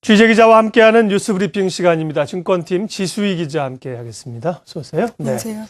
취재기자와 함께하는 뉴스브리핑 시간입니다. 증권팀 지수희 기자 함께하겠습니다. 어서 오세요. 네. 안녕하세요.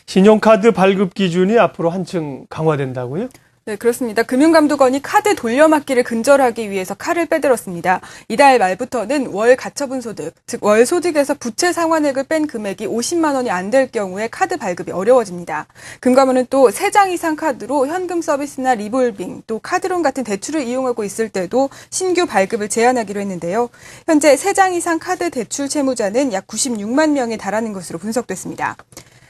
신용카드 발급 기준이 앞으로 한층 강화된다고요? 네, 그렇습니다. 금융감독원이 카드 돌려막기를 근절하기 위해서 칼을 빼들었습니다. 이달 말부터는 월 가처분 소득, 즉 월 소득에서 부채 상환액을 뺀 금액이 50만 원이 안 될 경우에 카드 발급이 어려워집니다. 금감원은 또 3장 이상 카드로 현금 서비스나 리볼빙, 또 카드론 같은 대출을 이용하고 있을 때도 신규 발급을 제한하기로 했는데요. 현재 3장 이상 카드 대출 채무자는 약 96만 명에 달하는 것으로 분석됐습니다.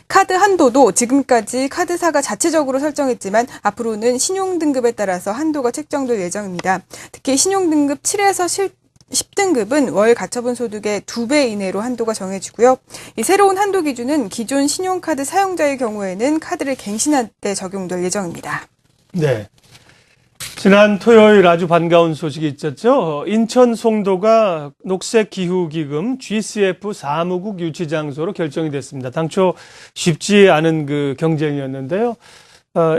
카드 한도도 지금까지 카드사가 자체적으로 설정했지만 앞으로는 신용등급에 따라서 한도가 책정될 예정입니다. 특히 신용등급 7에서 10등급은 월 가처분 소득의 2배 이내로 한도가 정해지고요. 이 새로운 한도 기준은 기존 신용카드 사용자의 경우에는 카드를 갱신할 때 적용될 예정입니다. 네. 지난 토요일 아주 반가운 소식이 있었죠. 인천 송도가 녹색기후기금 GCF 사무국 유치 장소로 결정이 됐습니다. 당초 쉽지 않은 그 경쟁이었는데요.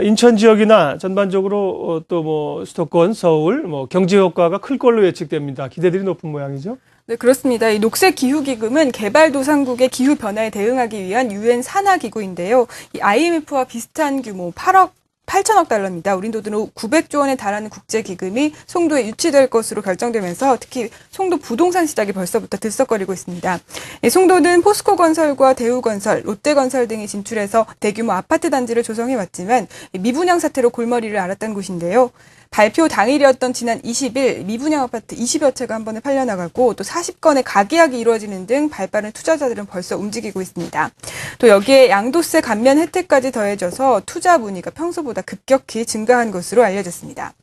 인천 지역이나 전반적으로 또 수도권, 서울, 경제 효과가 클 걸로 예측됩니다. 기대들이 높은 모양이죠. 네, 그렇습니다. 이 녹색기후기금은 개발도상국의 기후변화에 대응하기 위한 UN 산하기구인데요. 이 IMF와 비슷한 규모 8천 달러입니다. 우리 돈으로 900조 원에 달하는 국제기금이 송도에 유치될 것으로 결정되면서 특히 송도 부동산 시장이 벌써부터 들썩거리고 있습니다. 송도는 포스코건설과 대우건설, 롯데건설 등이 진출해서 대규모 아파트 단지를 조성해왔지만 미분양 사태로 골머리를 앓았던 곳인데요. 발표 당일이었던 지난 20일 미분양 아파트 20여 채가 한 번에 팔려나가고 또 40건의 가계약이 이루어지는 등 발빠른 투자자들은 벌써 움직이고 있습니다. 또 여기에 양도세 감면 혜택까지 더해져서 투자 문의가 평소보다 급격히 증가한 것으로 알려졌습니다.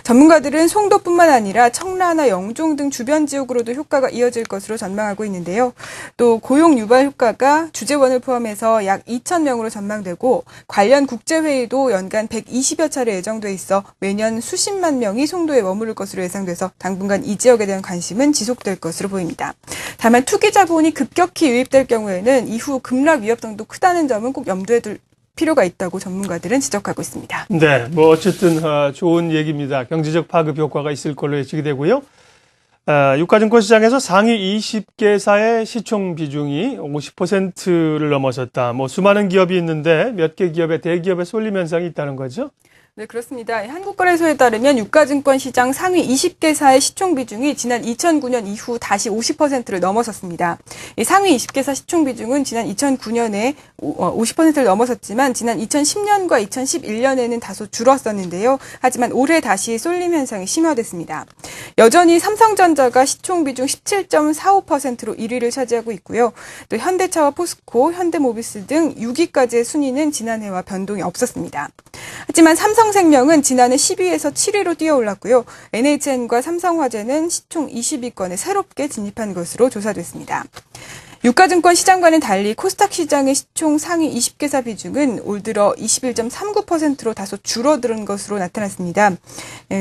전문가들은 송도뿐만 아니라 청라나 영종 등 주변 지역으로도 효과가 이어질 것으로 전망하고 있는데요. 또 고용 유발 효과가 주재원을 포함해서 약 2천 명으로 전망되고 관련 국제회의도 연간 120여 차례 예정돼 있어 매년 수십만 명이 송도에 머무를 것으로 예상돼서 당분간 이 지역에 대한 관심은 지속될 것으로 보입니다. 다만 투기 자본이 급격히 유입될 경우에는 이후 급락 위협성도 크다는 점은 꼭 염두에 둘 필요가 있다고 전문가들은 지적하고 있습니다. 네, 어쨌든 좋은 얘기입니다. 경제적 파급 효과가 있을 걸로 예측이 되고요. 유가증권 시장에서 상위 20개사의 시총 비중이 50%를 넘어섰다. 수많은 기업이 있는데 몇 개 기업의 대기업의 쏠림 현상이 있다는 거죠? 네, 그렇습니다. 한국거래소에 따르면 유가증권 시장 상위 20개사의 시총 비중이 지난 2009년 이후 다시 50%를 넘어섰습니다. 이 상위 20개사 시총 비중은 지난 2009년에 50%를 넘어섰지만 지난 2010년과 2011년에는 다소 줄었었는데요. 하지만 올해 다시 쏠림 현상이 심화됐습니다. 여전히 삼성전자가 시총 비중 17.45%로 1위를 차지하고 있고요. 또 현대차와 포스코, 현대모비스 등 6위까지의 순위는 지난해와 변동이 없었습니다. 하지만 삼성생명은 지난해 10위에서 7위로 뛰어올랐고요. NHN과 삼성화재는 시총 20위권에 새롭게 진입한 것으로 조사됐습니다. 유가증권 시장과는 달리 코스닥 시장의 시총 상위 20개사 비중은 올 들어 21.39%로 다소 줄어든 것으로 나타났습니다.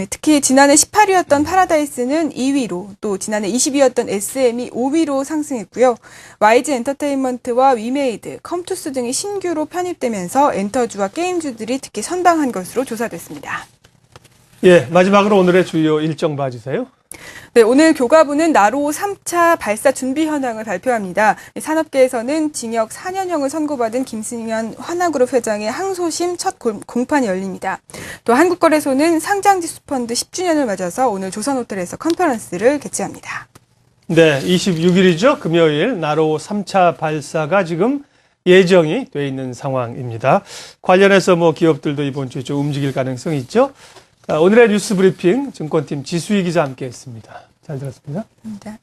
특히 지난해 18위였던 파라다이스는 2위로 또 지난해 20위였던 SM이 5위로 상승했고요. YG 엔터테인먼트와 위메이드, 컴투스 등이 신규로 편입되면서 엔터주와 게임주들이 특히 선방한 것으로 조사됐습니다. 예, 마지막으로 오늘의 주요 일정 봐주세요. 네, 오늘 교과부는 나로 3차 발사 준비 현황을 발표합니다. 산업계에서는 징역 4년형을 선고받은 김승현 하나그룹 회장의 항소심 첫 공판이 열립니다. 또 한국거래소는 상장지수펀드 10주년을 맞아서 오늘 조선호텔에서 컨퍼런스를 개최합니다. 네, 26일이죠. 금요일 나로 3차 발사가 지금 예정이 돼 있는 상황입니다. 관련해서 기업들도 이번 주에 좀 움직일 가능성이 있죠. 오늘의 뉴스 브리핑 증권팀 지수희 기자 함께했습니다. 잘 들었습니다. 감사합니다.